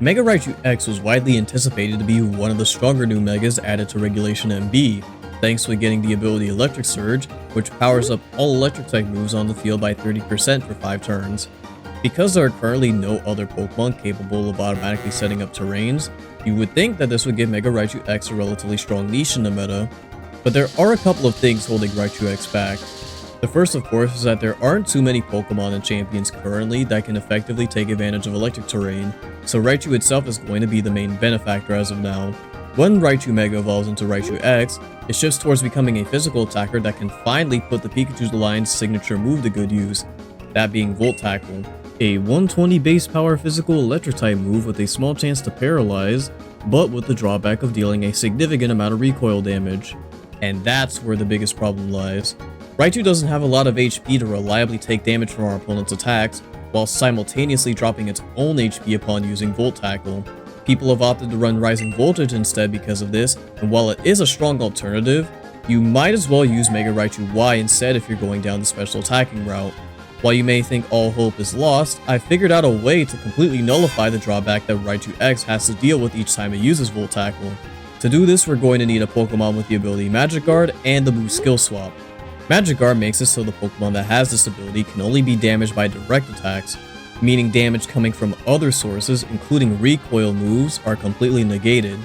Mega Raichu X was widely anticipated to be one of the stronger new Megas added to Regulation MB, thanks to it getting the ability Electric Surge, which powers up all electric type moves on the field by 30% for 5 turns. Because there are currently no other Pokemon capable of automatically setting up terrains, you would think that this would give Mega Raichu X a relatively strong niche in the meta, but there are a couple of things holding Raichu X back. The first, of course, is that there aren't too many Pokemon and champions currently that can effectively take advantage of electric terrain, so Raichu itself is going to be the main benefactor as of now. When Raichu Mega evolves into Raichu X, it shifts towards becoming a physical attacker that can finally put the Pikachu's line's signature move to good use, that being Volt Tackle. A 120 base power physical electric type move with a small chance to paralyze, but with the drawback of dealing a significant amount of recoil damage. And that's where the biggest problem lies. Raichu doesn't have a lot of HP to reliably take damage from our opponent's attacks, while simultaneously dropping its own HP upon using Volt Tackle. People have opted to run Rising Voltage instead because of this, and while it is a strong alternative, you might as well use Mega Raichu Y instead if you're going down the special attacking route. While you may think all hope is lost, I figured out a way to completely nullify the drawback that Raichu X has to deal with each time it uses Volt Tackle. To do this, we're going to need a Pokemon with the ability Magic Guard and the move Skill Swap. Magic Guard makes it so the Pokemon that has this ability can only be damaged by direct attacks, meaning damage coming from other sources, including recoil moves, are completely negated.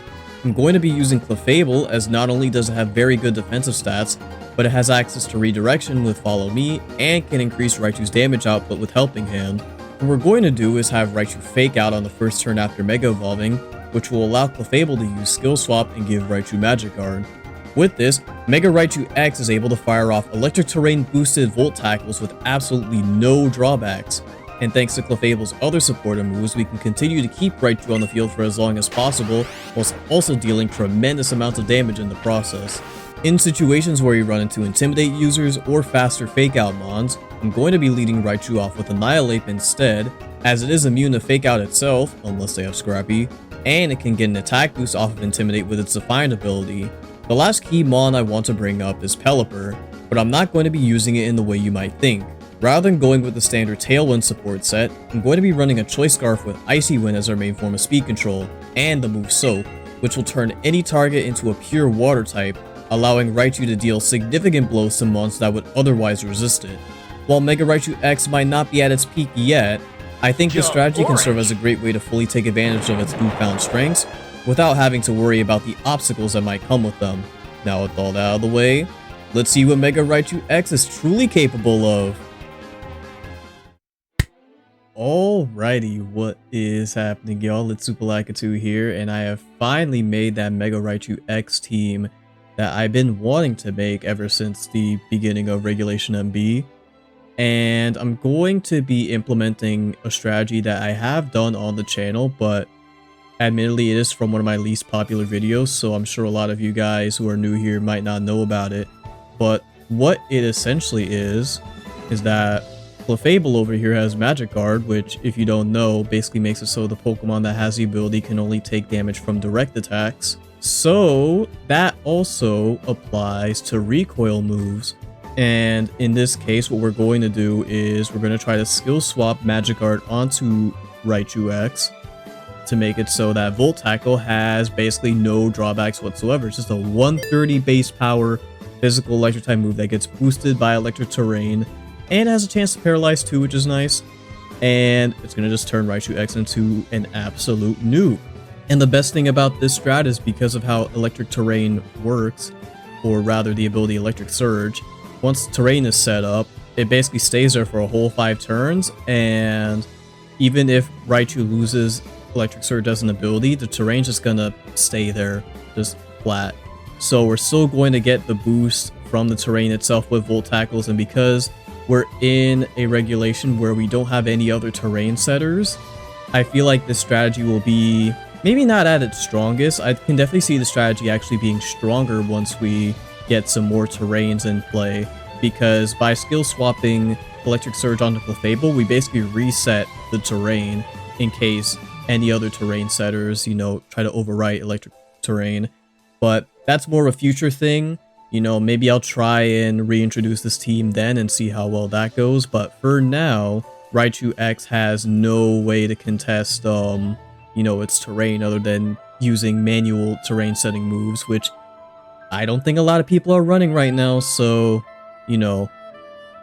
I'm going to be using Clefable, as not only does it have very good defensive stats, but it has access to redirection with Follow Me, and can increase Raichu's damage output with Helping Hand. What we're going to do is have Raichu Fake Out on the first turn after Mega Evolving, which will allow Clefable to use Skill Swap and give Raichu Magic Guard. With this, Mega Raichu X is able to fire off electric terrain boosted Volt Tackles with absolutely no drawbacks. And thanks to Clefable's other supportive moves, we can continue to keep Raichu on the field for as long as possible, whilst also dealing tremendous amounts of damage in the process. In situations where you run into Intimidate users or faster Fake Out mons, I'm going to be leading Raichu off with Annihilate instead, as it is immune to Fake Out itself, unless they have Scrappy, and it can get an attack boost off of Intimidate with its Defiant ability. The last key mon I want to bring up is Pelipper, but I'm not going to be using it in the way you might think. Rather than going with the standard Tailwind support set, I'm going to be running a Choice Scarf with Icy Wind as our main form of speed control, and the move Soak, which will turn any target into a pure water type, allowing Raichu to deal significant blows to mons that would otherwise resist it. While Mega Raichu X might not be at its peak yet, I think this strategy can serve as a great way to fully take advantage of its newfound strengths, without having to worry about the obstacles that might come with them. Now with all that out of the way, let's see what Mega Raichu X is truly capable of. Alrighty, what is happening, y'all? It's Supalaka2 here, and I have finally made that Mega Raichu X team that I've been wanting to make ever since the beginning of Regulation MB. And I'm going to be implementing a strategy that I have done on the channel, but admittedly it is from one of my least popular videos, so I'm sure a lot of you guys who are new here might not know about it. But what it essentially is that Clefable over here has Magic Guard, which, if you don't know, basically makes it so the Pokemon that has the ability can only take damage from direct attacks. So that also applies to recoil moves. And in this case, what we're going to do is we're going to try to skill swap Magic Guard onto Raichu X to make it so that Volt Tackle has basically no drawbacks whatsoever. It's just a 130 base power physical electric type move that gets boosted by electric terrain and has a chance to paralyze too, which is nice. And it's going to just turn Raichu X into an absolute noob. And the best thing about this strat is because of how electric terrain works, or rather the ability Electric Surge, once terrain is set up, it basically stays there for a whole 5 turns, and even if Raichu loses Electric Surge as an ability, the terrain's just gonna stay there, just flat. So we're still going to get the boost from the terrain itself with Volt Tackles, and because we're in a regulation where we don't have any other terrain setters, I feel like this strategy will be maybe not at its strongest. I can definitely see the strategy actually being stronger once we get some more terrains in play, because by skill swapping Electric Surge onto Clefable, we basically reset the terrain in case any other terrain setters, try to overwrite electric terrain. But that's more of a future thing. Maybe I'll try and reintroduce this team then and see how well that goes. But for now, Raichu X has no way to contest you know, its terrain other than using manual terrain setting moves, which I don't think a lot of people are running right now. So, you know,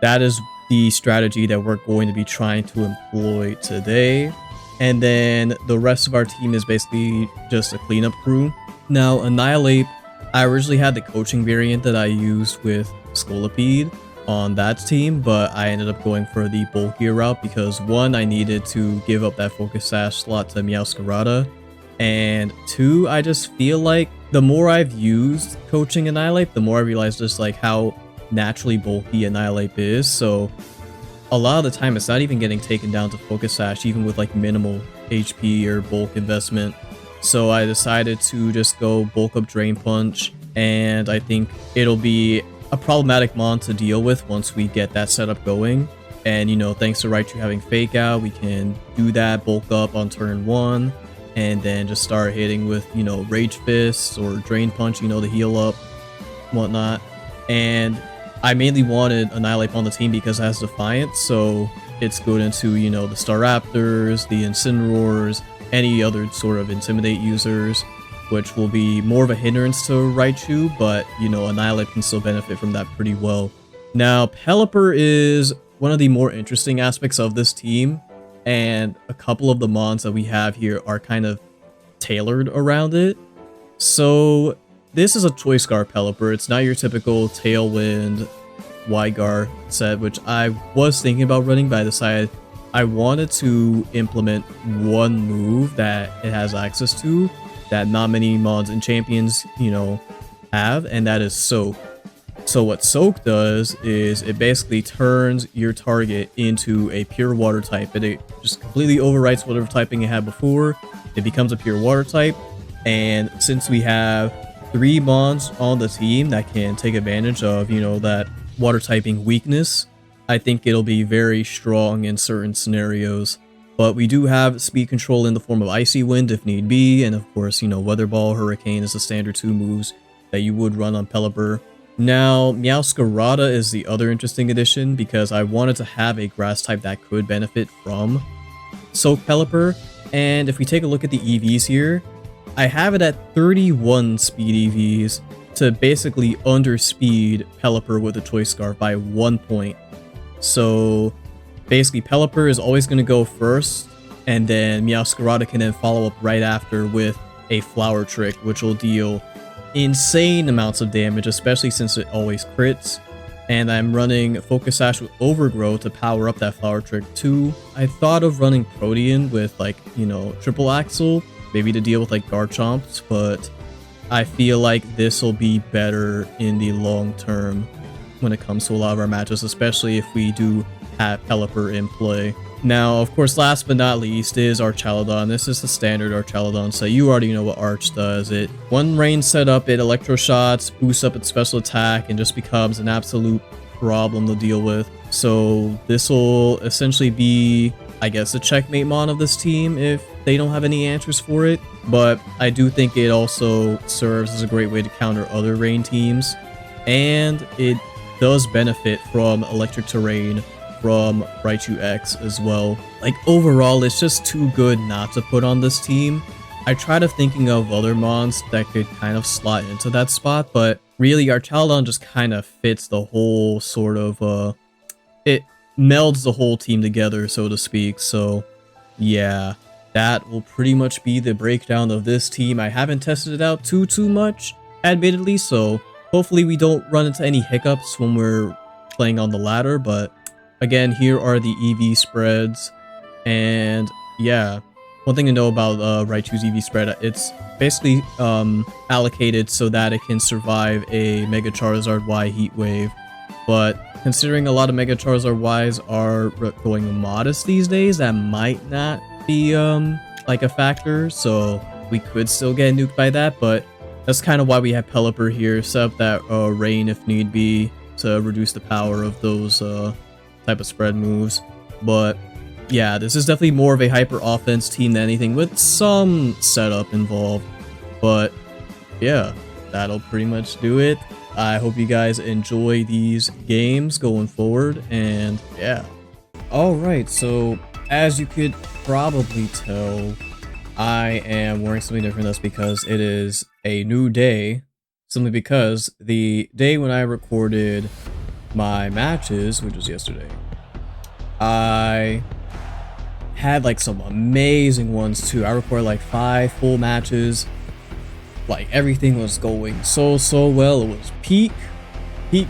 that is the strategy that we're going to be trying to employ today. And then the rest of our team is basically just a cleanup crew. Now, Annihilate, I originally had the coaching variant that I used with Scolipede on that team, but I ended up going for the bulkier route because one, I needed to give up that Focus Sash slot to Meowscarada, and two, I just feel like the more I've used coaching Annihilate, the more I realized just like how naturally bulky Annihilate is. So a lot of the time it's not even getting taken down to Focus Sash, even with like minimal HP or bulk investment. So I decided to just go bulk up Drain Punch, and I think it'll be a problematic mon to deal with once we get that setup going. And you know, thanks to Raichu having Fake Out, we can do that, bulk up on turn 1, and then just start hitting with, you know, Rage Fist or Drain Punch, you know, to heal up, whatnot. And I mainly wanted Annihilate on the team because it has Defiance, so it's good into, you know, the Staraptors, the Incineroars, any other sort of Intimidate users, which will be more of a hindrance to Raichu, but, you know, Annihilate can still benefit from that pretty well. Now, Pelipper is one of the more interesting aspects of this team, and a couple of the mons that we have here are kind of tailored around it. So, this is a Choice Scar Pelipper. It's not your typical Tailwind Wygar set, which I was thinking about running, but I decided I wanted to implement one move that it has access to that not many mods and champions, you know, have, and that is Soak. So what Soak does is it basically turns your target into a pure water type, and it just completely overwrites whatever typing it had before. It becomes a pure water type, and since we have 3 mons on the team that can take advantage of, you know, that water typing weakness, I think it'll be very strong in certain scenarios. But we do have speed control in the form of Icy Wind if need be, and of course, you know, Weather Ball, Hurricane is the standard 2 moves that you would run on Pelipper. Now, Meowscarada is the other interesting addition because I wanted to have a grass type that could benefit from Soak Pelipper, and if we take a look at the EVs here, I have it at 31 speed EVs to basically underspeed Pelipper with a Choice Scarf by 1 point. So basically, Pelipper is always going to go first, and then Meowscarada can then follow up right after with a Flower Trick, which will deal insane amounts of damage, especially since it always crits. And I'm running Focus Sash with Overgrow to power up that Flower Trick too. I thought of running Protean with, like, you know, Triple Axle, maybe to deal with like Garchomps, but I feel like this will be better in the long term when it comes to a lot of our matches, especially if we do have Pelipper in play. Now, of course, last but not least is Archaludon. This is the standard Archaludon set. You already know what Arch does. It, one rain setup, it Electro Shots, boosts up its special attack, and just becomes an absolute problem to deal with. So this will essentially be, I guess, a checkmate mon of this team if they don't have any answers for it. But I do think it also serves as a great way to counter other rain teams, and it does benefit from electric terrain from Raichu X as well. Like, overall, it's just too good not to put on this team. I tried thinking of other mons that could kind of slot into that spot, but really Archaludon just kind of fits the whole sort of, it melds the whole team together, so to speak. So yeah, that will pretty much be the breakdown of this team. I haven't tested it out too much, admittedly, so hopefully we don't run into any hiccups when we're playing on the ladder, but again, here are the EV spreads, and yeah, one thing to know about Raichu's EV spread, it's basically allocated so that it can survive a Mega Charizard Y Heat Wave, but considering a lot of Mega Charizard Ys are going modest these days, that might not be like a factor, so we could still get nuked by that, but that's kind of why we have Pelipper here, set up that Rain if need be to reduce the power of those type of spread moves. But yeah, this is definitely more of a hyper offense team than anything, with some setup involved. But yeah, that'll pretty much do it. I hope you guys enjoy these games going forward, and yeah. Alright, so as you could probably tell, I am wearing something different. That's because it is a new day. Simply because the day when I recorded my matches, which was yesterday, I had like some amazing ones too. I recorded like 5 full matches. Like everything was going so well. It was peak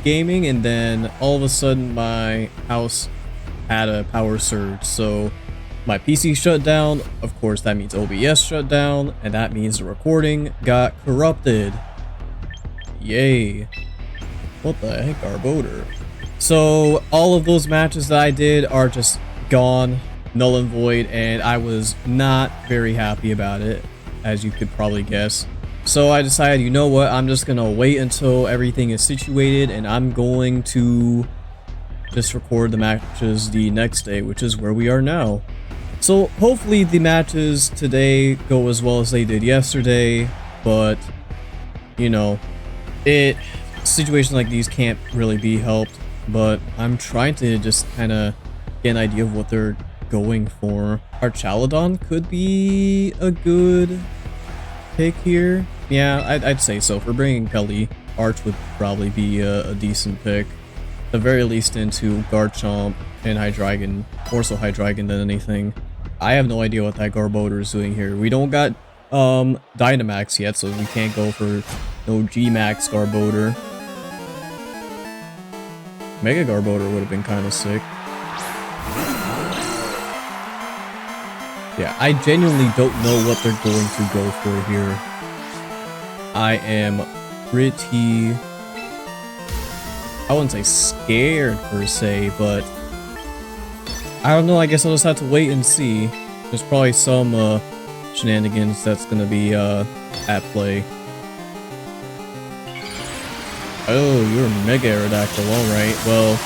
gaming, and then all of a sudden my house had a power surge, so my PC shut down. Of course that means OBS shut down, and that means the recording got corrupted. Yay. What the heck, Garbodor? So all of those matches that I did are just gone, null and void, and I was not very happy about it, as you could probably guess. So I decided, you know what, I'm just gonna wait until everything is situated, and I'm going to just record the matches the next day, which is where we are now. So hopefully the matches today go as well as they did yesterday, but you know, situations like these can't really be helped, but I'm trying to just kind of get an idea of what they're going for. Our Chaladon could be a good pick here. Yeah, I'd say so. For bringing Pelly, Arch would probably be a decent pick. At the very least into Garchomp and Hydreigon, more so Hydreigon than anything. I have no idea what that Garbodor is doing here. We don't got Dynamax yet, so we can't go for no G-Max Garbodor. Mega Garbodor would have been kind of sick. Yeah, I genuinely don't know what they're going to go for here. I am pretty, I wouldn't say scared per se, but I don't know, I guess I'll just have to wait and see. There's probably some shenanigans that's gonna be at play. Oh, you're Mega Aerodactyl, alright. Well,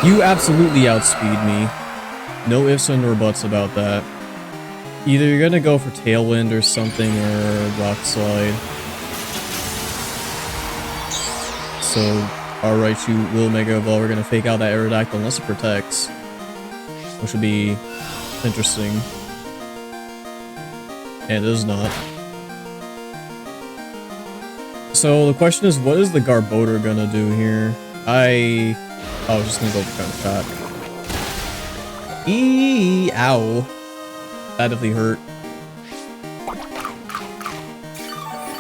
you absolutely outspeed me. No ifs and buts about that. Either you're gonna go for Tailwind or something, or Rock Slide. So, our Raichu will Mega Evolve. We're gonna fake out that Aerodactyl unless it protects, which would be interesting. And it does not. So the question is, what is the Garbodor gonna do here? I was just gonna go for Gun Shot. Ow. That definitely hurt.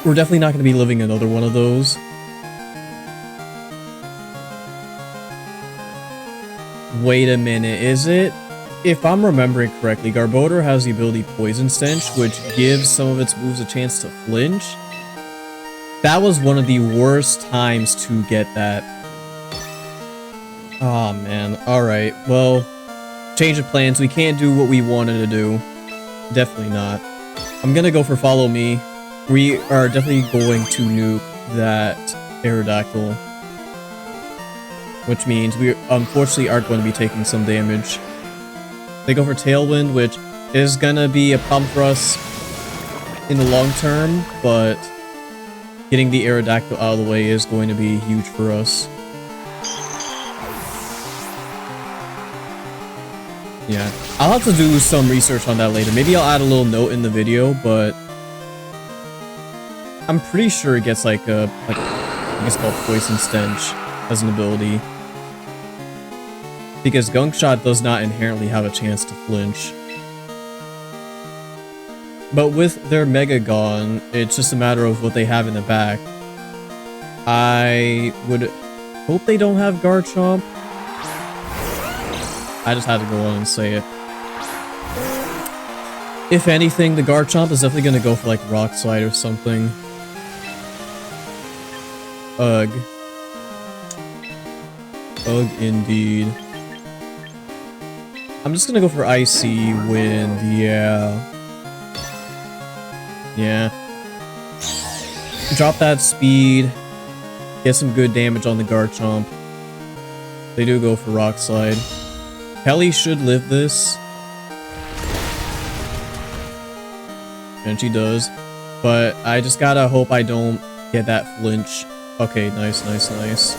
We're definitely not gonna be living another one of those. Wait a minute, is it? If I'm remembering correctly, Garbodor has the ability Poison Stench, which gives some of its moves a chance to flinch. That was one of the worst times to get that. Oh man, alright, well, change of plans. We can't do what we wanted to do. Definitely not. I'm gonna go for Follow Me. We are definitely going to nuke that Aerodactyl, which means we unfortunately are going to be taking some damage. They go for Tailwind, which is gonna be a problem for us in the long term, but getting the Aerodactyl out of the way is going to be huge for us. Yeah, I'll have to do some research on that later. Maybe I'll add a little note in the video, but I'm pretty sure it gets like I think it's called Poison Stench as an ability. Because Gunk Shot does not inherently have a chance to flinch. But with their Mega Gon, it's just a matter of what they have in the back. I would hope they don't have Garchomp. I just had to go on and say it. If anything, the Garchomp is definitely going to go for like Rock Slide or something. Ugh. Ugh indeed. I'm just gonna go for Icy Wind, yeah. Yeah. Drop that speed. Get some good damage on the Garchomp. They do go for Rock Slide. Kelly should live this. And she does. But I just gotta hope I don't get that flinch. Okay, nice, nice, nice.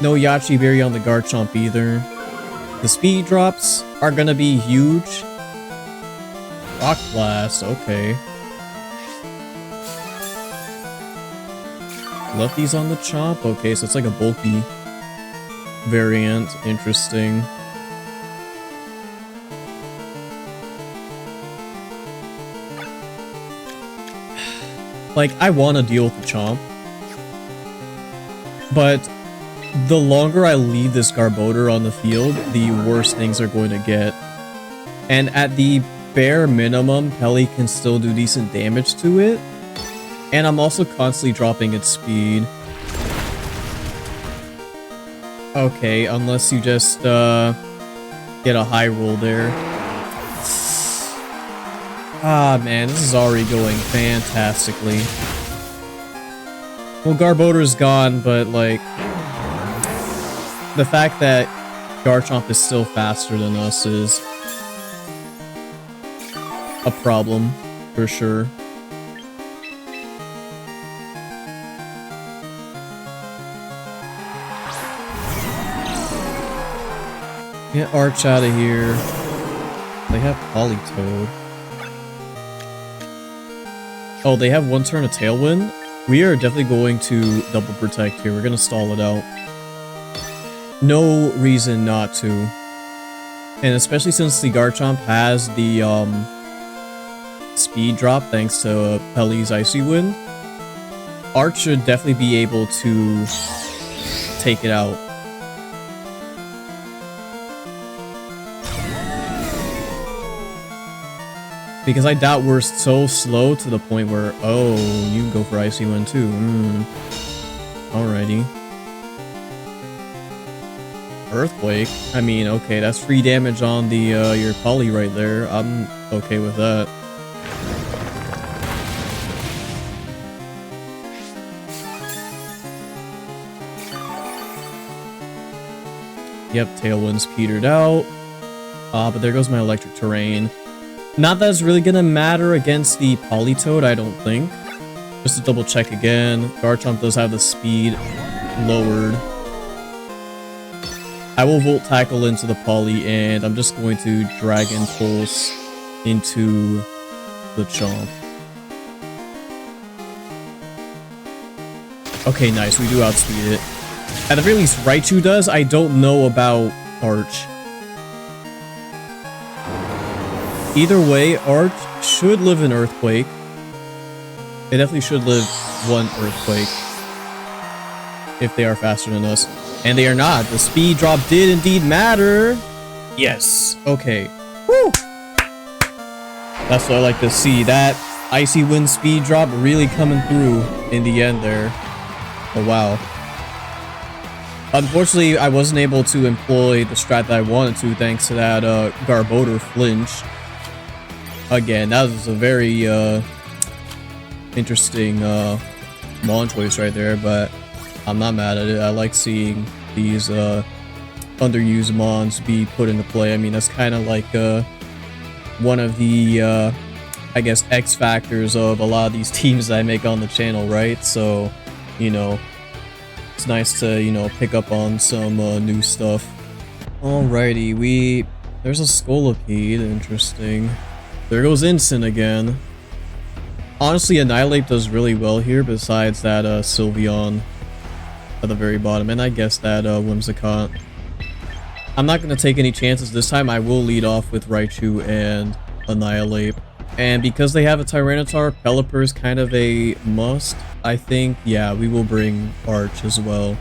No Yachi Berry on the Garchomp either. The speed drops are gonna be huge. Rock Blast, okay. Left these on the Chomp? Okay, so it's like a bulky variant. Interesting. Like, I want to deal with the Chomp, but the longer I leave this Garbodor on the field, the worse things are going to get. And at the bare minimum, Pelly can still do decent damage to it. And I'm also constantly dropping its speed. Okay, unless you just get a high roll there. Ah, man, this is already going fantastically. Well, Garbodor's gone, but, like, the fact that Garchomp is still faster than us is a problem, for sure. Get Arch out of here. They have Politoed. Oh, they have one turn of Tailwind? We are definitely going to double protect here. We're going to stall it out. No reason not to. And especially since the Garchomp has the speed drop thanks to Pelly's Icy Wind, Arch should definitely be able to take it out. Because I doubt we're so slow to the point where, oh, you go for Icy Wind too. Alrighty. Earthquake? I mean, okay, that's free damage on the your Poly right there. I'm okay with that. Yep, Tailwind's petered out. But there goes my Electric Terrain. Not that it's really gonna matter against the Politoed, I don't think. Just to double check again, Garchomp does have the speed lowered. I will Volt Tackle into the Poly, and I'm just going to Dragon Pulse into the Chomp. Okay, nice, we do outspeed it. At the very least, Raichu does. I don't know about Arch. Either way, Arch should live an Earthquake. They definitely should live one Earthquake. If they are faster than us. And they are not. The speed drop did indeed matter. Yes. Okay. Woo! That's what I like to see. That Icy Wind speed drop really coming through in the end there. Oh, wow. Unfortunately, I wasn't able to employ the strat that I wanted to thanks to that Garbodor flinch. Again, that was a very interesting Mon choice right there, but I'm not mad at it. I like seeing these underused Mons be put into play. I mean, that's kind of like one of the, I guess, X factors of a lot of these teams that I make on the channel, right? So, you know, it's nice to, you know, pick up on some new stuff. Alrighty, there's a Scolipede, interesting. There goes Instant again. Honestly, Annihilate does really well here, besides that Sylveon at the very bottom, and I guess that Whimsicott. I'm not going to take any chances this time. I will lead off with Raichu and Annihilate. And because they have a Tyranitar, Pelipper is kind of a must. I think, yeah, we will bring Arch as well.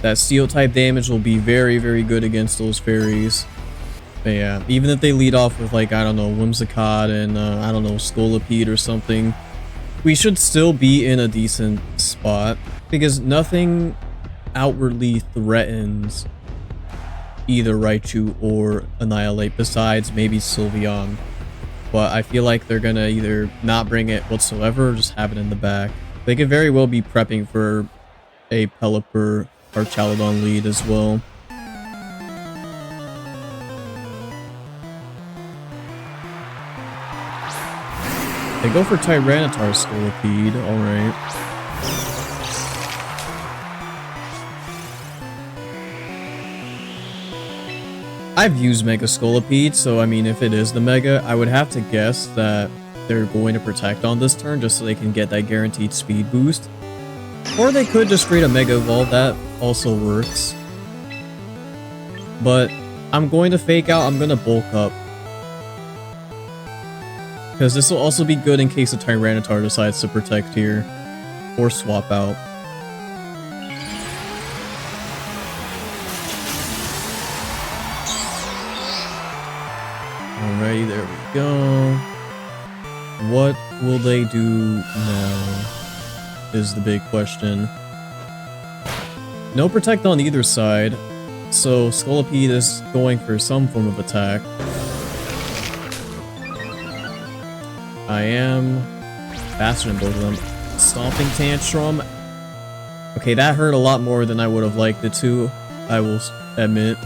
That Steel-type damage will be very, very good against those fairies. But yeah, even if they lead off with, like, I don't know, Whimsicott and, I don't know, Scolipede or something, we should still be in a decent spot. Because nothing outwardly threatens either Raichu or Annihilate besides maybe Sylveon. But I feel like they're gonna either not bring it whatsoever or just have it in the back. They could very well be prepping for a Pelipper or Chaladon lead as well. They go for Tyranitar Scolipede, alright. I've used Mega Scolipede, so I mean, if it is the Mega, I would have to guess that they're going to Protect on this turn just so they can get that guaranteed speed boost. Or they could just straight up Mega Evolve, that also works. But I'm going to Fake Out, I'm going to Bulk Up. Because this will also be good in case a Tyranitar decides to Protect here. Or Swap Out. Alrighty, there we go. What will they do now? Is the big question. No Protect on either side, so Scolipede is going for some form of attack. I am faster than both of them. Stomping Tantrum. Okay, that hurt a lot more than I would have liked it to, I will admit.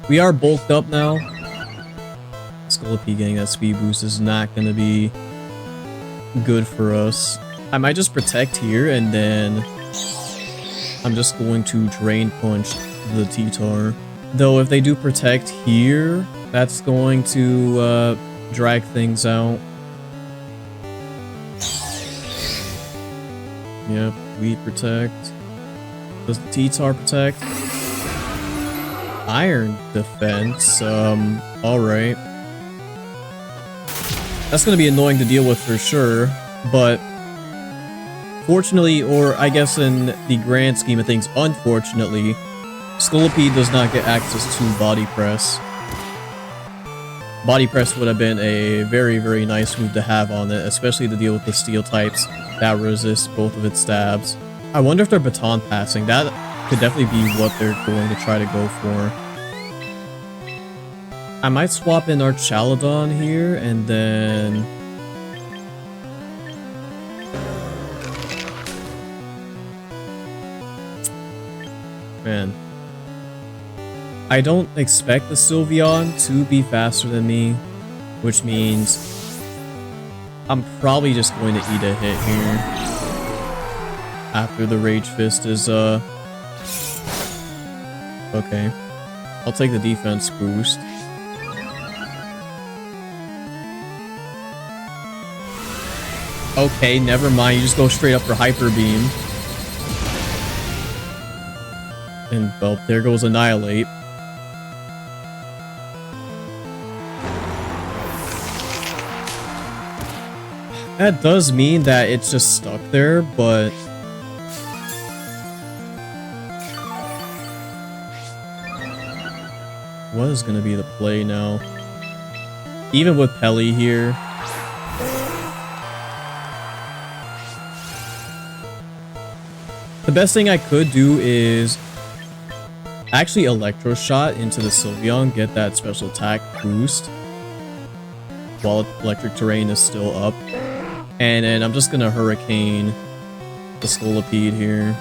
We are bulked up now. Scolipede getting that speed boost is not going to be good for us. I might just Protect here and then I'm just going to Drain Punch the T-Tar. Though if they do Protect here, that's going to drag things out. Yep, we Protect. Does the T-Tar Protect? Iron Defense, alright. That's gonna be annoying to deal with for sure, but fortunately, or I guess in the grand scheme of things, unfortunately, Scolipede does not get access to Body Press. Body Press would have been a very, very nice move to have on it, especially to deal with the Steel types that resist both of its stabs. I wonder if they're Baton Passing. That could definitely be what they're going to try to go for. I might swap in our Chaladon here, and then... Man. I don't expect the Sylveon to be faster than me, which means I'm probably just going to eat a hit here after the Rage Fist is, okay. I'll take the defense boost. Okay, never mind. You just go straight up for Hyper Beam. And, well, there goes Annihilate. That does mean that it's just stuck there, but... what is going to be the play now? Even with Pelly here... the best thing I could do is actually Electro Shot into the Sylveon, get that special attack boost while Electric Terrain is still up. And then I'm just gonna Hurricane the Scolipede here.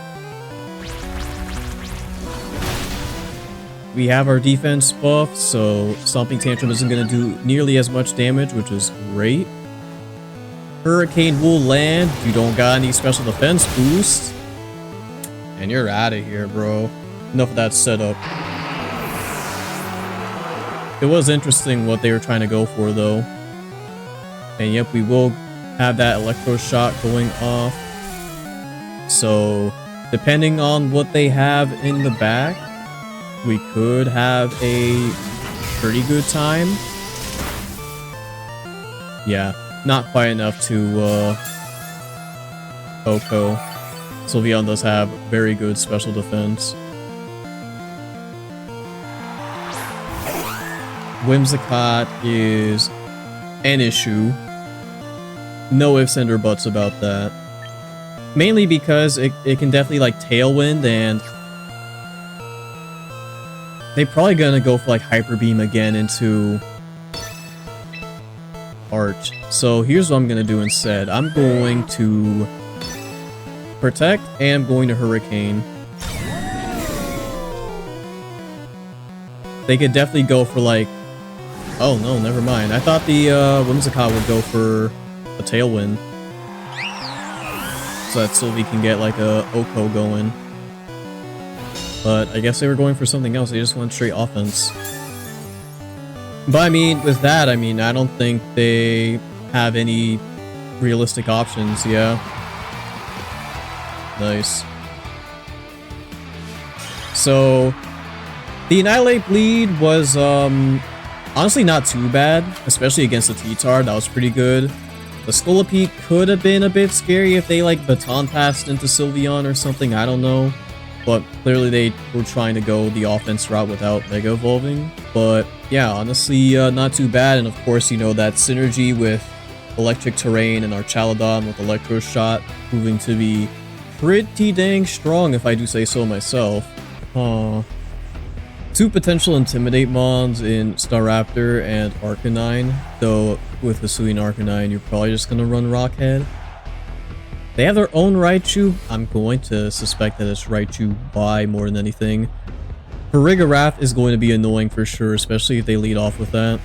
We have our defense buff, so Stomping Tantrum isn't gonna do nearly as much damage, which is great. Hurricane will land. You don't got any special defense boost. And you're out of here, bro. Enough of that setup. It was interesting what they were trying to go for, though. And yep, we will have that Electro Shot going off. So, depending on what they have in the back, we could have a pretty good time. Yeah, not quite enough to, Oko. Sylveon does have very good special defense. Whimsicott is an issue. No ifs and or buts about that. Mainly because it can definitely like Tailwind, and they're probably gonna go for like Hyper Beam again into Arch. So here's what I'm gonna do instead. I'm going to Protect, and I'm going to Hurricane. They could definitely go for like... oh no, never mind. I thought the Whimsicott would go for a Tailwind. So that Sylvie can get like a Oko going. But I guess they were going for something else. They just went straight offense. But I mean, with that, I mean, I don't think they have any realistic options, yeah. Nice. So, the Annihilate Bleed was, honestly not too bad, especially against the T-Tar. That was pretty good. The Scolipede could have been a bit scary if they, like, baton passed into Sylveon or something, I don't know. But clearly they were trying to go the offense route without Mega Evolving. But yeah, honestly, not too bad. And of course, you know, that synergy with Electric Terrain and our Chaladon with Electro Shot proving to be pretty dang strong, if I do say so myself. Two potential Intimidate Mons in Staraptor and Arcanine, though with Hisuian Arcanine, you're probably just gonna run Rockhead. They have their own Raichu. I'm going to suspect that it's Raichu Y more than anything. Farigiraf is going to be annoying for sure, especially if they lead off with that.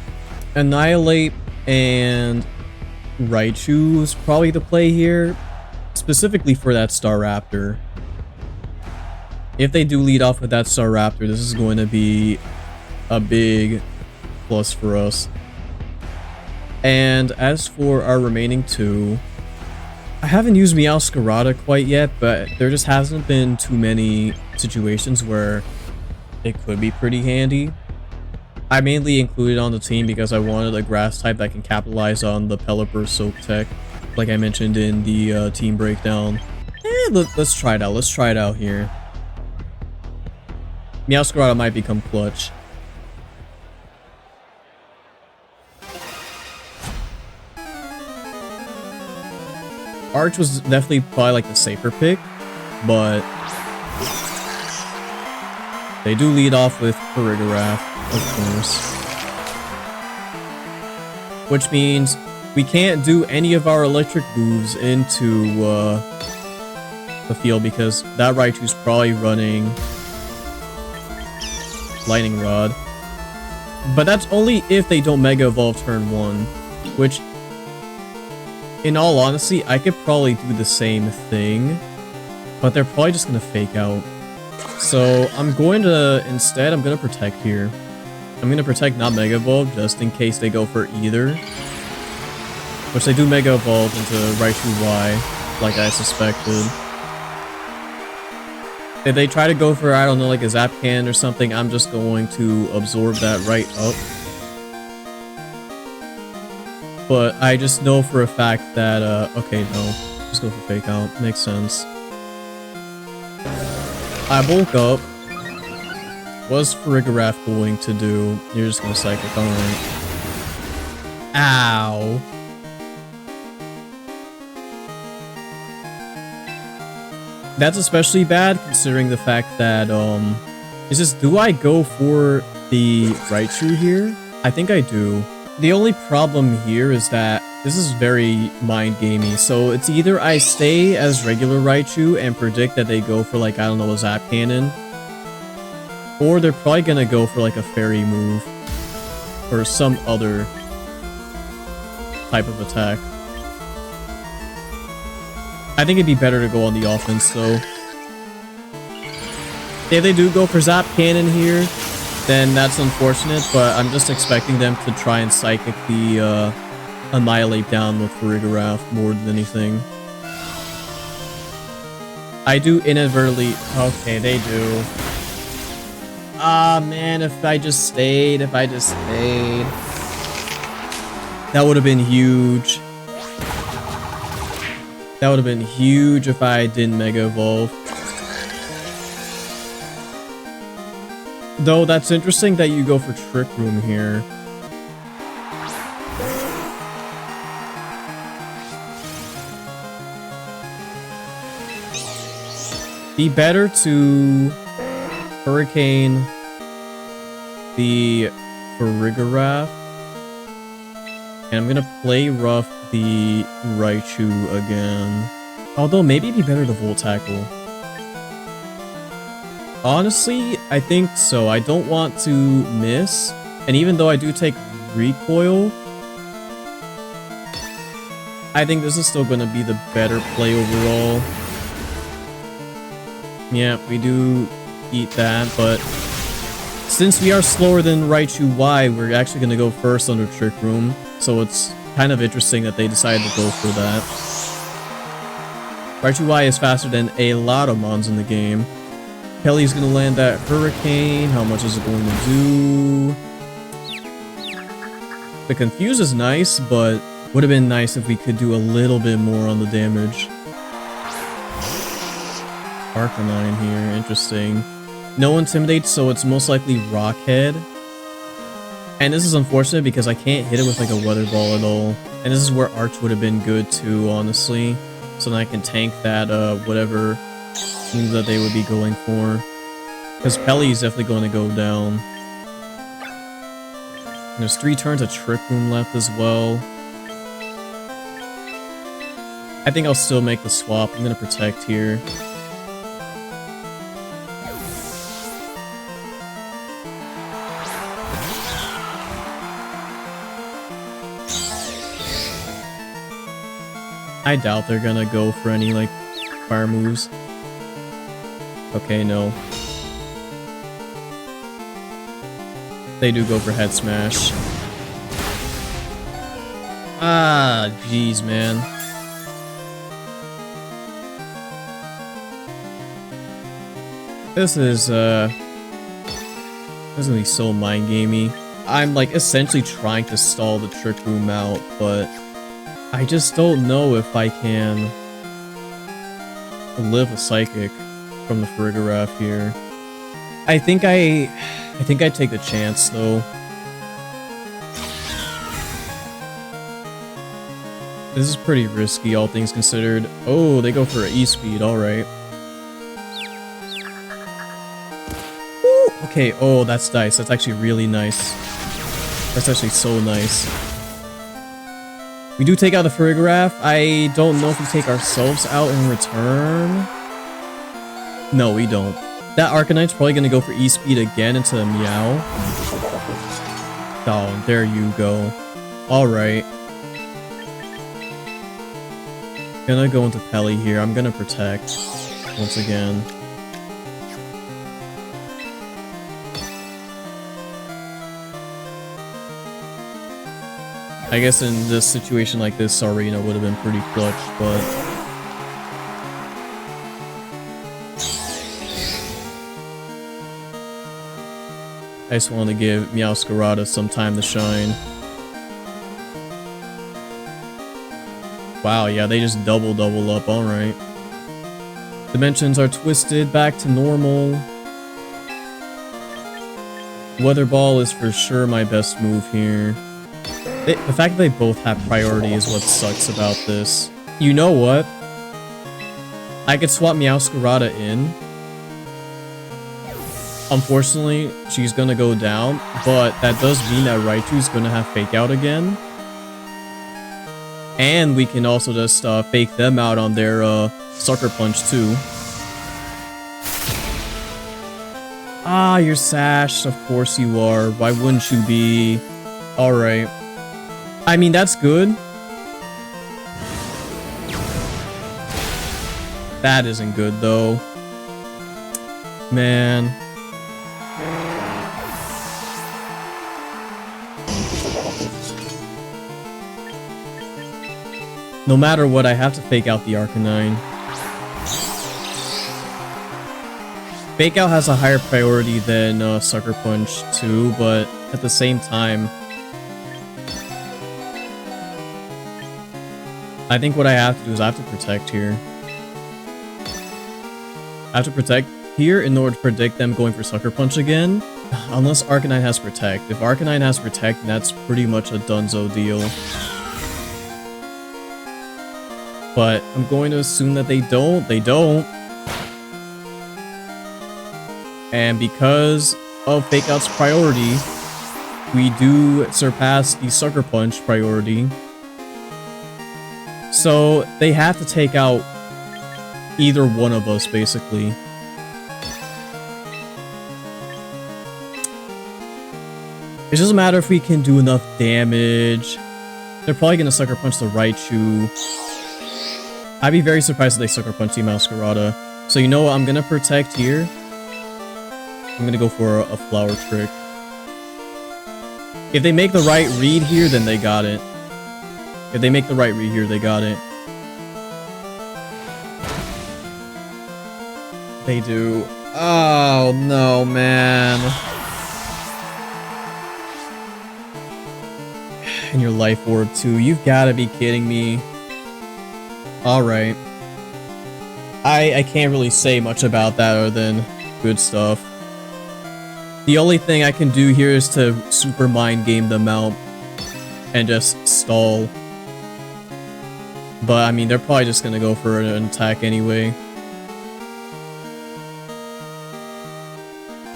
Annihilate and Raichu is probably the play here, specifically for that Staraptor. If they do lead off with that Staraptor, this is going to be a big plus for us. And as for our remaining two, I haven't used Meowscarada quite yet, but there just hasn't been too many situations where it could be pretty handy. I mainly included on the team because I wanted a grass type that can capitalize on the Pelipper Soak tech, like I mentioned in the team breakdown. Let's try it out. Let's try it out here. Meowscarada might become clutch. Arch was definitely probably like the safer pick, but they do lead off with Farigiraf, of course. Which means we can't do any of our electric moves into the field because that Raichu's probably running Lightning Rod. But that's only if they don't Mega Evolve turn 1, which, in all honesty, I could probably do the same thing, but they're probably just gonna fake out. So I'm going to, instead, I'm gonna protect here. I'm gonna protect not Mega Evolve just in case they go for either. Which they do Mega Evolve into Raichu Y, like I suspected. If they try to go for, I don't know, like a Zap Cannon or something, I'm just going to absorb that right up. But I just know for a fact that, okay, no. Just go for Fake Out. Makes sense. I bulk up. What's Farigiraf going to do? You're just gonna Psychic, alright. Ow. That's especially bad considering the fact that, it's just, do I go for the Raichu here? I think I do. The only problem here is that this is very mind-gamey, so it's either I stay as regular Raichu and predict that they go for, like, I don't know, a Zap Cannon, or they're probably gonna go for, like, a Fairy move, or some other type of attack. I think it'd be better to go on the offense, though. If they do go for Zap Cannon here, then that's unfortunate, but I'm just expecting them to try and Psychic the Annihilate down with Farigiraf more than anything. I do inadvertently... Okay, they do. Ah, man, if I just stayed. That would have been huge. That would have been huge if I didn't Mega Evolve. Though, that's interesting that you go for Trick Room here. Be better to Hurricane the Farigiraf. And I'm gonna play rough the Raichu again. Although, maybe it'd be better to Volt Tackle. Honestly, I think so. I don't want to miss. And even though I do take Recoil, I think this is still going to be the better play overall. Yeah, we do eat that, but since we are slower than Raichu Y, we're actually going to go first under Trick Room, so it's kind of interesting that they decided to go for that. Raichu Y is faster than a lot of mons in the game. Kelly's going to land that Hurricane. How much is it going to do? The Confuse is nice, but would have been nice if we could do a little bit more on the damage. Arcanine here, interesting. No Intimidate, so it's most likely Rockhead. And this is unfortunate because I can't hit it with like a Weather Ball at all. And this is where Arch would have been good too, honestly. So then I can tank that whatever move that they would be going for. Because Pelly is definitely going to go down. And there's 3 turns of Trick Room left as well. I think I'll still make the swap. I'm going to protect here. I doubt they're gonna go for any, like, fire moves. Okay, no. They do go for Head Smash. Ah, jeez, man. This is gonna be so mind-gamey. I'm, like, essentially trying to stall the Trick Room out, but I just don't know if I can live a Psychic from the Farigiraf here. I think I take the chance though. This is pretty risky, all things considered. Oh, they go for an E-Speed, alright. Okay, oh, that's nice. That's actually really nice. That's actually so nice. We do take out the Farigiraf. I don't know if we take ourselves out in return. No, we don't. That Arcanine's probably going to go for E-Speed again into the Meow. Oh, there you go. Alright. Gonna go into Pelly here. I'm gonna protect once again. I guess in this situation like this, Sarina would have been pretty clutch, but I just want to give Meowscarada some time to shine. Wow, yeah, they just double up, alright. Dimensions are twisted back to normal. Weather Ball is for sure my best move here. The fact that they both have priority is what sucks about this. You know what? I could swap Meowscarada in. Unfortunately, she's gonna go down, but that does mean that Raichu's gonna have Fake Out again. And we can also just fake them out on their Sucker Punch too. Ah, you're sashed. Of course you are. Why wouldn't you be? Alright. I mean, that's good. That isn't good, though. Man. No matter what, I have to fake out the Arcanine. Fake Out has a higher priority than Sucker Punch too, but at the same time, I think what I have to do is I have to protect here. I have to protect here in order to predict them going for Sucker Punch again. Unless Arcanine has Protect. If Arcanine has Protect, that's pretty much a donezo deal. But I'm going to assume that they don't. They don't. And because of Fake Out's priority, we do surpass the Sucker Punch priority. So they have to take out either one of us, basically. It's just a matter if we can do enough damage. They're probably going to Sucker Punch the Raichu. I'd be very surprised if they Sucker Punch the Meowscarada. So you know what? I'm going to protect here. I'm gonna go for a Flower Trick. If they make the right read here, then they got it. If they make the right read here, they got it. They do. Oh, no, man. And your Life Orb, too. You've got to be kidding me. Alright. I can't really say much about that other than good stuff. The only thing I can do here is to super mind game them out and just stall. But, I mean, they're probably just gonna go for an attack anyway.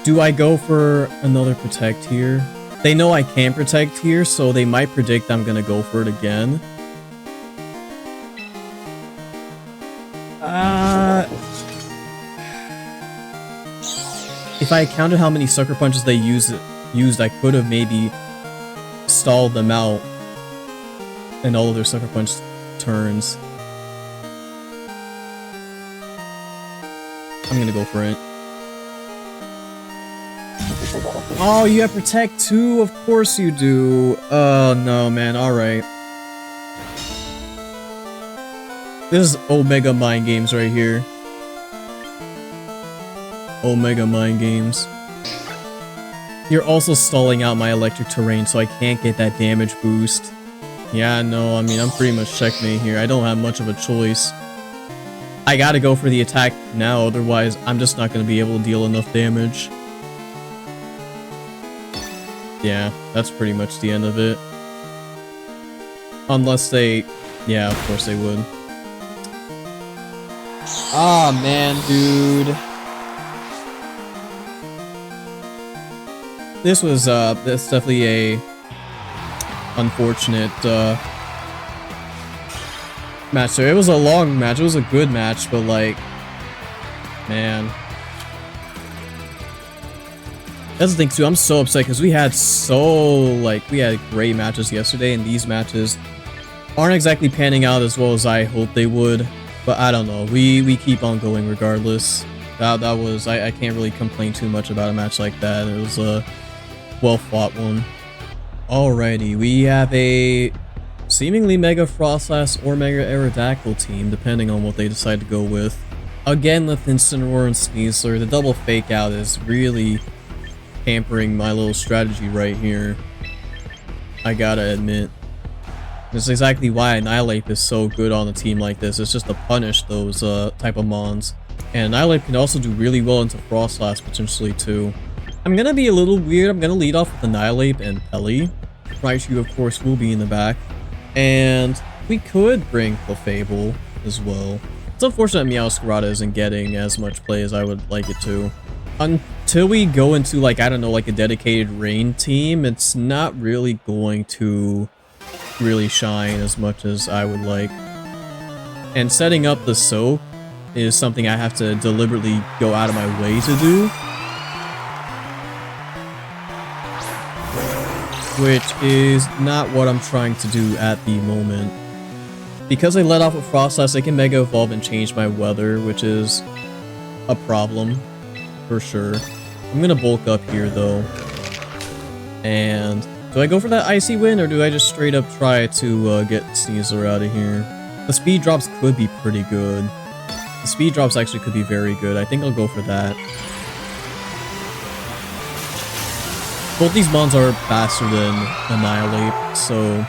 Do I go for another Protect here? They know I can Protect here, so they might predict I'm gonna go for it again. If I counted how many Sucker Punches they used, I could have maybe stalled them out in all of their Sucker Punch turns. I'm gonna go for it. Oh, you have Protect too? Of course you do. Oh no, man. Alright. This is Omega Mind Games right here. Omega Mind Games. You're also stalling out my electric terrain, so I can't get that damage boost. Yeah, no, I mean, I'm pretty much checkmate here. I don't have much of a choice. I gotta go for the attack now, otherwise I'm just not gonna be able to deal enough damage. Yeah, that's pretty much the end of it. Unless they... yeah, of course they would. Ah, man, dude. This was, that's definitely a unfortunate, match. So it was a long match. It was a good match, but, like, man. That's the thing, too. I'm so upset because we had great matches yesterday, and these matches aren't exactly panning out as well as I hoped they would. But I don't know. We keep on going regardless. That was... I can't really complain too much about a match like that. It was a well-fought one. Alrighty, we have a seemingly Mega Froslass or Mega Aerodactyl team, depending on what they decide to go with. Again, with Incineroar and Sneasler, the double fake out is really hampering my little strategy right here. I gotta admit. This is exactly why Annihilate is so good on a team like this. It's just to punish those type of mons. And Annihilate can also do really well into Froslass potentially too. I'm gonna be a little weird. I'm gonna lead off with Annihilate and Pelly. Raichu, of course, will be in the back. And we could bring Clefable as well. It's unfortunate Meowscarada isn't getting as much play as I would like it to. Until we go into, like, I don't know, like a dedicated rain team, it's not really going to really shine as much as I would like. And setting up the soak is something I have to deliberately go out of my way to do. Which is not what I'm trying to do at the moment. Because I let off with Froslass, they can Mega Evolve and change my weather, which is a problem, for sure. I'm gonna bulk up here, though. And do I go for that Icy Wind, or do I just straight up try to get Sneasler out of here? The speed drops could be pretty good. The speed drops actually could be very good. I think I'll go for that. Both these mons are faster than Annihilate, so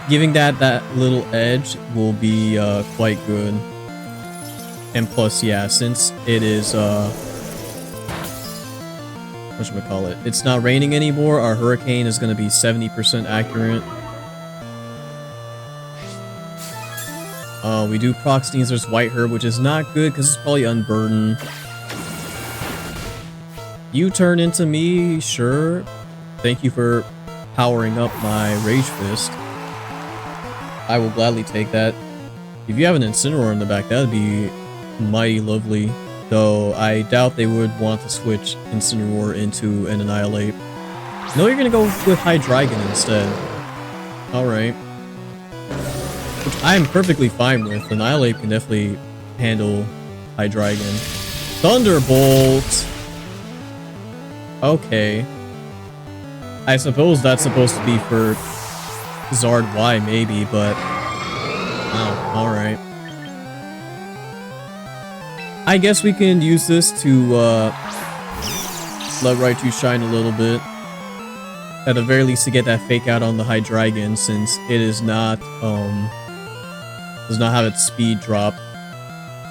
giving that little edge will be quite good. And plus, yeah, since it is whatchamacallit, it's not raining anymore, our Hurricane is going to be 70% accurate. We do proc Sneasler's White Herb, which is not good because it's probably Unburden. You turn into me, sure. Thank you for powering up my Rage Fist. I will gladly take that. If you have an Incineroar in the back, that would be mighty lovely. Though I doubt they would want to switch Incineroar into an Annihilate. No, you're gonna go with Hydreigon instead. Alright. Which I am perfectly fine with. Annihilate can definitely handle Hydreigon. Thunderbolt! Okay. I suppose that's supposed to be for Zard Y, maybe, but... Oh, alright. I guess we can use this to, let Raichu shine a little bit. At the very least to get that fake out on the Hydreigon, since it is not, does not have its speed dropped.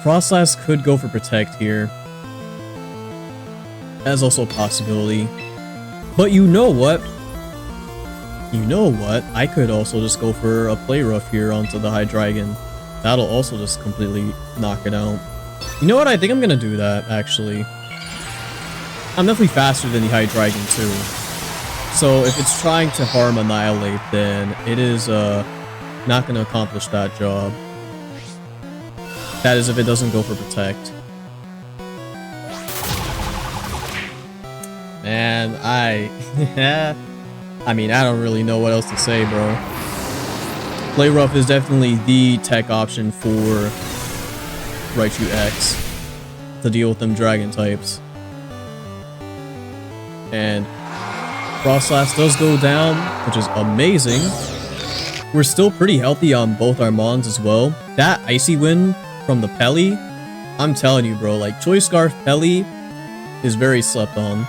Froslass could go for Protect here. That's also a possibility. But you know what? You know what? I could also just go for a Play Rough here onto the Hydreigon. That'll also just completely knock it out. You know what? I think I'm gonna do that, actually. I'm definitely faster than the Hydreigon too. So if it's trying to harm Annihilate, then it is not gonna accomplish that job. That is if it doesn't go for Protect. Man, I mean, I don't really know what else to say, bro. Play Rough is definitely the tech option for Raichu X to deal with them dragon types. And Froslass does go down, which is amazing. We're still pretty healthy on both our Mons as well. That Icy Wind from the Pelly, I'm telling you, bro, like Choice Scarf Pelly is very slept on.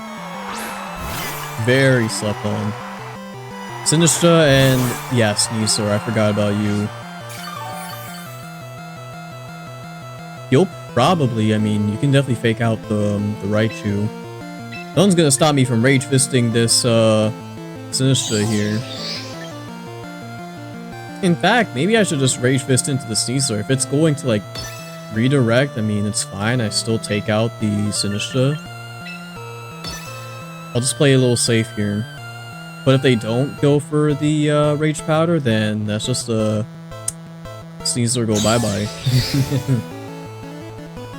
Very slept on. Sinistra and, yeah, Sneasler, I forgot about you. You'll probably, I mean, you can definitely fake out the Raichu. No one's gonna stop me from Rage Fisting this, Sinistra here. In fact, maybe I should just Rage Fist into the Sneasler. If it's going to, like, redirect, I mean, it's fine. I still take out the Sinistra. I'll just play a little safe here. But if they don't go for the Rage Powder, then that's just a Sneasler go bye-bye.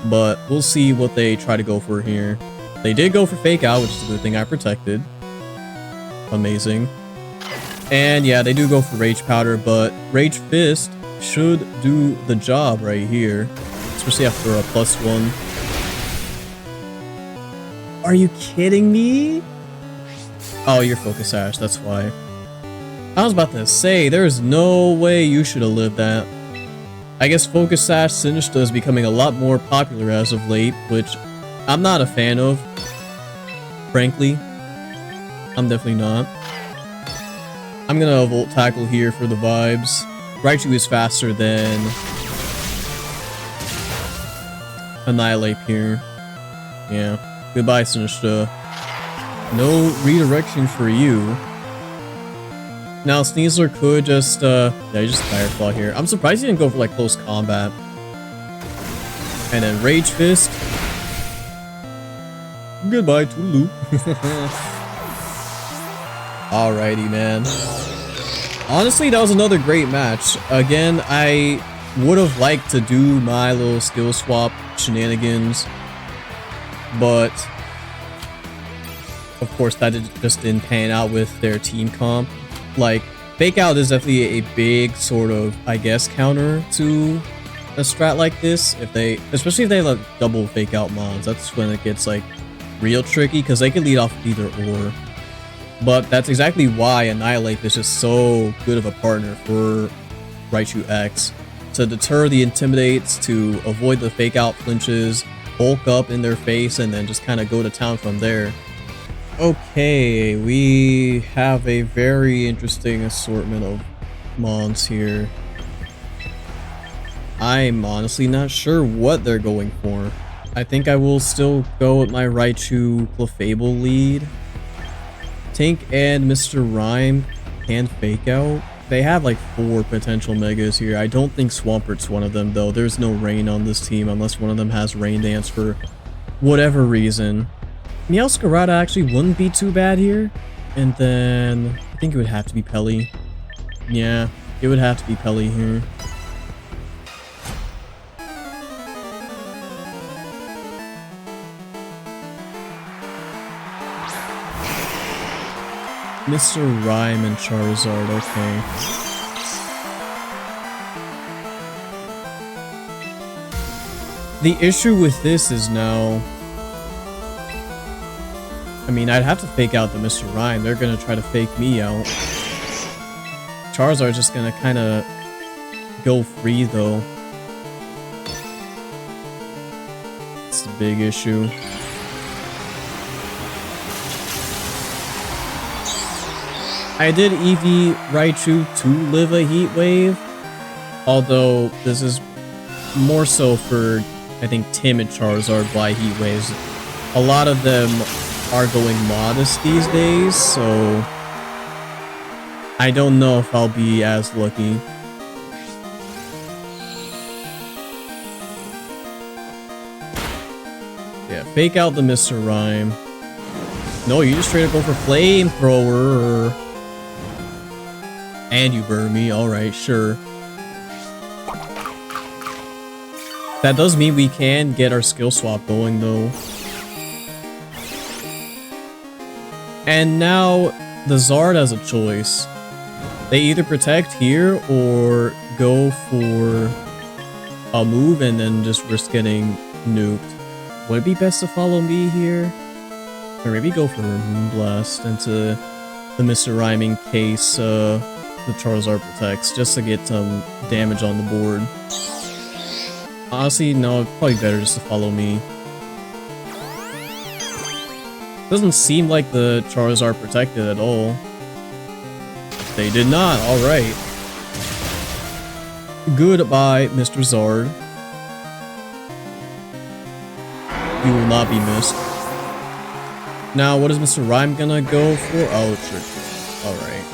But we'll see what they try to go for here. They did go for Fake Out, which is a good thing I protected. Amazing. And yeah, they do go for Rage Powder, but Rage Fist should do the job right here. Especially after a +1. Are you kidding me? Oh, you're Focus Sash, that's why. I was about to say, there's no way you should have lived that. I guess Focus Sash Sinistra is becoming a lot more popular as of late, which I'm not a fan of. Frankly. I'm definitely not. I'm gonna Volt Tackle here for the vibes. Raichu is faster than Annihilate here. Yeah. Goodbye, Sinistra. No redirection for you. Now, Sneasler could just, yeah, just Firefall here. I'm surprised he didn't go for, like, close combat. And then Rage Fist. Goodbye, Toodaloo. Alrighty, man. Honestly, that was another great match. Again, I would have liked to do my little skill swap shenanigans. But of course, that just didn't pan out with their team comp. Like, Fake Out is definitely a big sort of, I guess, counter to a strat like this. Especially if they have double Fake Out Mons, that's when it gets like real tricky because they can lead off either or. But that's exactly why Annihilate is just so good of a partner for Raichu X. To deter the Intimidates, to avoid the Fake Out flinches, bulk up in their face, and then just kind of go to town from there. Okay, we have a very interesting assortment of Mons here. I'm honestly not sure what they're going for. I think I will still go with my Raichu Clefable lead. Tink and Mr. Rhyme can Fake Out. They have like 4 potential Megas here. I don't think Swampert's one of them though. There's no Rain on this team unless one of them has Rain Dance for whatever reason. Meowscarada actually wouldn't be too bad here. And then I think it would have to be Pelly. Yeah, it would have to be Pelly here. Mr. Rhyme and Charizard, okay. The issue with this is now... I mean, I'd have to fake out the Mr. Rhyme. They're gonna try to fake me out. Charizard's just gonna kind of go free, though. It's the big issue. I did Eevee Raichu to live a Heat Wave, although this is more so for, I think, timid Charizard why Heat Waves. A lot of them are going modest these days, so I don't know if I'll be as lucky. Yeah, fake out the Mr. Rhyme. No, you just straight up go for Flamethrower. And you burn me, alright, sure. That does mean we can get our skill swap going, though. And now, the Zard has a choice. They either protect here, or go for a move and then just risk getting nuked. Would it be best to follow me here? Or maybe go for Moonblast into the Mr. Rhyme in case the Charizard protects, just to get some damage on the board. Honestly, no, probably better just to follow me. Doesn't seem like the Charizard protected at all. They did not, alright. Goodbye, Mr. Zard. You will not be missed. Now, what is Mr. Rhyme gonna go for? Oh, sure. Alright.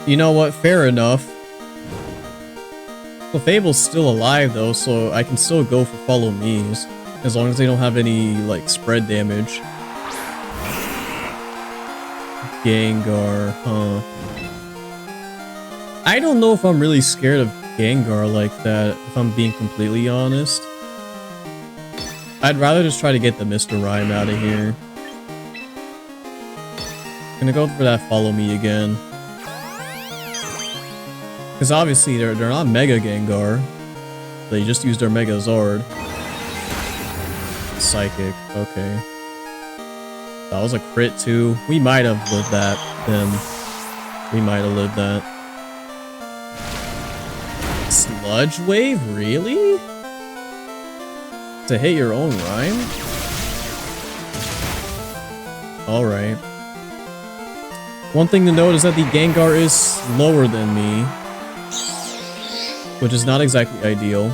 You know what? Fair enough. Well, Fable's still alive, though, so I can still go for follow me's. As long as they don't have any, like, spread damage. Gengar, huh. I don't know if I'm really scared of Gengar like that, if I'm being completely honest. I'd rather just try to get the Mr. Rhyme out of here. Gonna go for that follow me again. Because obviously they're not Mega Gengar. They just used their Mega Zard. Psychic, okay. That was a crit too. We might have lived that, then. We might have lived that. Sludge Wave? Really? To hit your own Rhyme? Alright. One thing to note is that the Gengar is slower than me, which is not exactly ideal.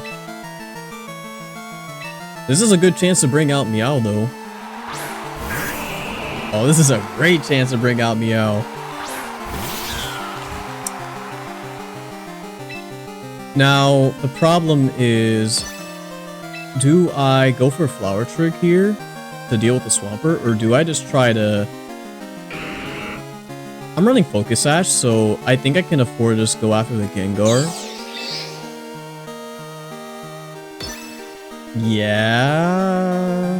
This is a good chance to bring out Meow, though. Oh, this is a great chance to bring out Meow. Now, the problem is, do I go for Flower Trick here to deal with the Swampert, or do I just try to... I'm running Focus Sash, so I think I can afford to just go after the Gengar. Yeah.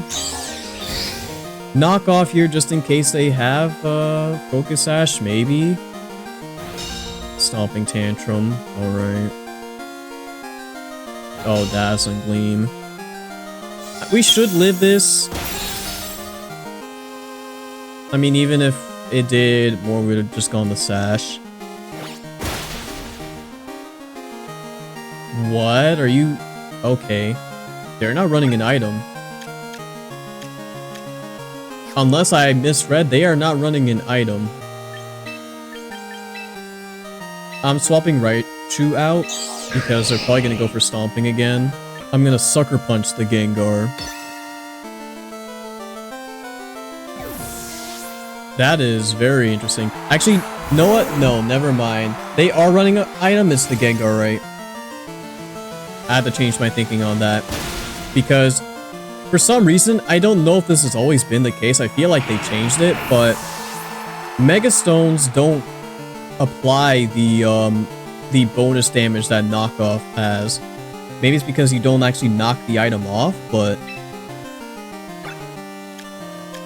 Knock off here just in case they have Focus Sash, maybe. Stomping Tantrum, alright. Oh, Dazzling Gleam. We should live this. I mean, even if it did more, we would have just gone the Sash. What? Are you... Okay. They're not running an item. Unless I misread, they are not running an item. I'm swapping Raichu out, because they're probably going to go for Stomping again. I'm going to Sucker Punch the Gengar. That is very interesting. Actually, you know what? No, never mind. They are running an item, it's the Gengar, right? I had to change my thinking on that. Because, for some reason, I don't know if this has always been the case. I feel like they changed it, but Mega Stones don't apply the bonus damage that Knockoff has. Maybe it's because you don't actually knock the item off, but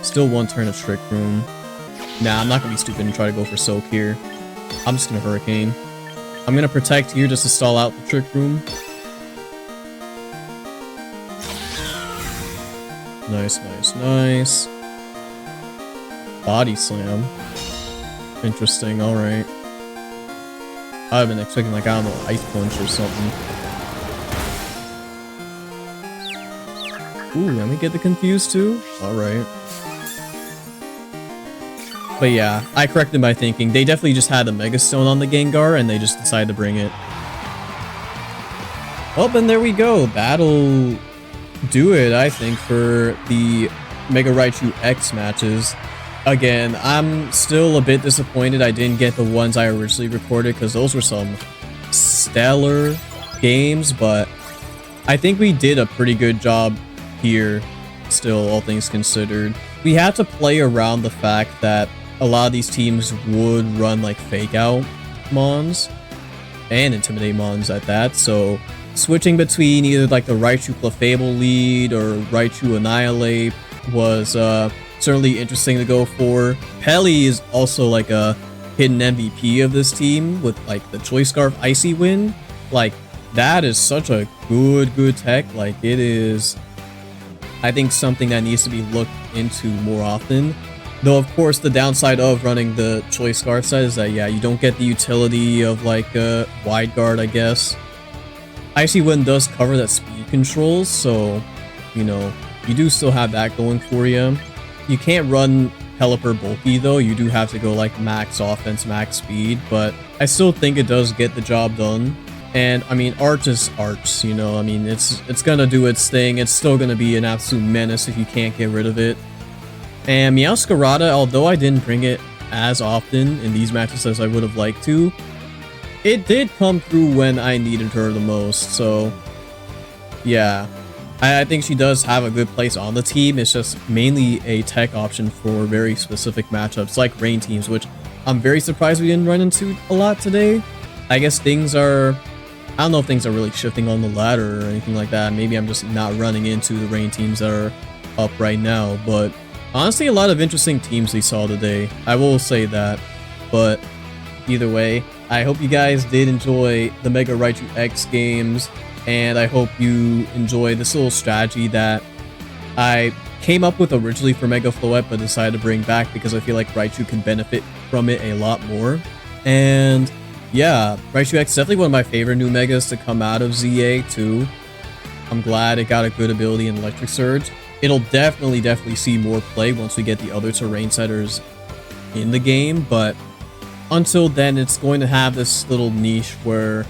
still one turn of Trick Room. Nah, I'm not gonna be stupid and try to go for Soak here. I'm just gonna Hurricane. I'm gonna Protect here just to stall out the Trick Room. Nice, nice, nice. Body Slam. Interesting, alright. I've been expecting, like, I don't know, Ice Punch or something. Ooh, let me get the confused too? Alright. But yeah, I corrected my thinking. They definitely just had a Mega Stone on the Gengar, and they just decided to bring it. Oh, and there we go. That'll do it, I think, for the Mega Raichu X matches. Again, I'm still a bit disappointed I didn't get the ones I originally recorded, because those were some stellar games, but I think we did a pretty good job here, still, all things considered. We had to play around the fact that a lot of these teams would run like fake out mons and intimidate mons at that, so switching between either like the Raichu Clefable lead or Raichu Annihilate was certainly interesting to go for. Pelly is also like a hidden MVP of this team with like the Choice Scarf Icy Wind. Like, that is such a good tech. Like, it is, I think, something that needs to be looked into more often. Though, of course, the downside of running the Choice Scarf set is that, yeah, you don't get the utility of, like, Wide Guard, I guess. Icy Wind does cover that speed controls, so, you know, you do still have that going for you. You can't run Pelipper bulky, though. You do have to go, like, max offense, max speed, but I still think it does get the job done. And, I mean, Arch is Arch, you know, I mean, it's gonna do its thing. It's still gonna be an absolute menace if you can't get rid of it. And Meowscarada, although I didn't bring it as often in these matches as I would have liked to, it did come through when I needed her the most, so yeah. I think she does have a good place on the team. It's just mainly a tech option for very specific matchups, like rain teams, which I'm very surprised we didn't run into a lot today. I guess things are, I don't know if things are really shifting on the ladder or anything like that. Maybe I'm just not running into the rain teams that are up right now, but honestly, a lot of interesting teams we saw today. I will say that. But either way, I hope you guys did enjoy the Mega Raichu X games, and I hope you enjoy this little strategy that I came up with originally for Mega Floette, but decided to bring back because I feel like Raichu can benefit from it a lot more. And yeah, Raichu X is definitely one of my favorite new Megas to come out of ZA too. I'm glad it got a good ability in Electric Surge. It'll definitely see more play once we get the other terrain setters in the game, but until then, it's going to have this little niche where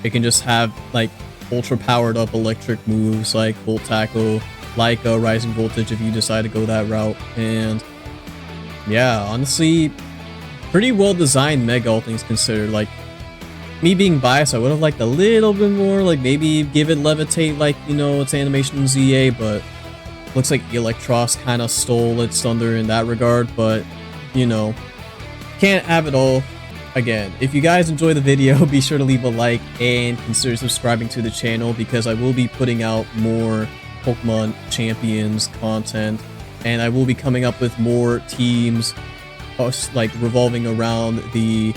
it can just have like ultra powered up electric moves like Volt Tackle, like Rising Voltage if you decide to go that route. And yeah, honestly, pretty well designed Mega, all things considered. Like, me being biased, I would have liked a little bit more, like maybe give it Levitate like, you know, its animation in ZA, but looks like Electros kind of stole its thunder in that regard, but, you know, can't have it all. Again, if you guys enjoy the video, be sure to leave a like and consider subscribing to the channel because I will be putting out more Pokemon Champions content, and I will be coming up with more teams like revolving around the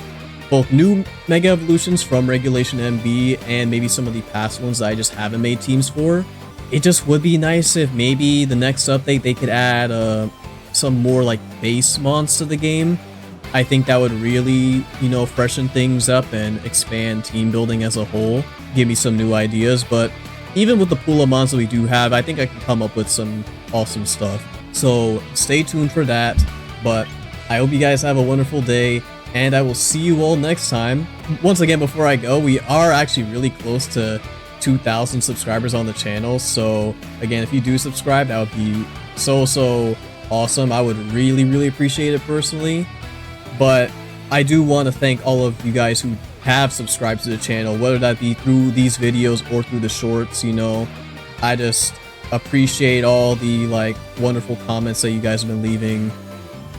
both new Mega Evolutions from Regulation MB and maybe some of the past ones that I just haven't made teams for. It just would be nice if maybe the next update they could add some more like base mons to the game. I think that would really, you know, freshen things up and expand team building as a whole. Give me some new ideas, but even with the pool of mons that we do have, I think I can come up with some awesome stuff. So stay tuned for that, but I hope you guys have a wonderful day, and I will see you all next time. Once again, before I go, we are actually really close to 2,000 subscribers on the channel, so again, if you do subscribe, that would be so awesome. I would really appreciate it personally. But I do want to thank all of you guys who have subscribed to the channel, whether that be through these videos or through the shorts. You know, I just appreciate all the like wonderful comments that you guys have been leaving,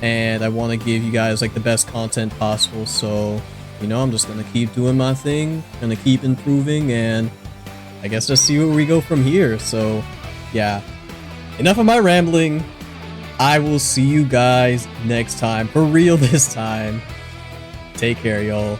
and I want to give you guys like the best content possible. So, you know, I'm just gonna keep doing my thing, gonna keep improving, and I guess just see where we go from here. So yeah, enough of my rambling. I will see you guys next time, for real this time. Take care, y'all.